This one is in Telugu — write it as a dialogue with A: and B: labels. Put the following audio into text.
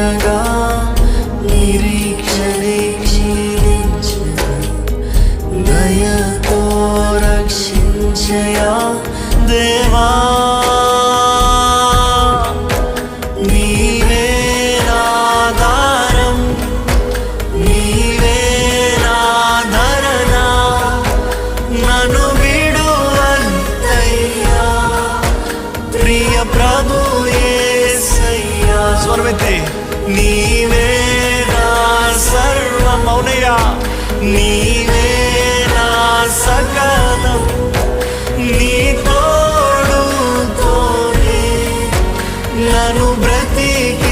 A: ఉండగా నిరీక్షణే క్షీణించగా దయతో రక్షించయా దేవా. నీవే నా ఆధారం, నీవే నా ధరణ, నన్ను విడువద్దయ్యా ప్రియ ప్రభు యేసయ్యా. స్వరమెత్తి నీవే నా సర్వం అవునయ్యా, నీవే నా సకలం, నీ తోడుతోనే నన్ను బ్రతికి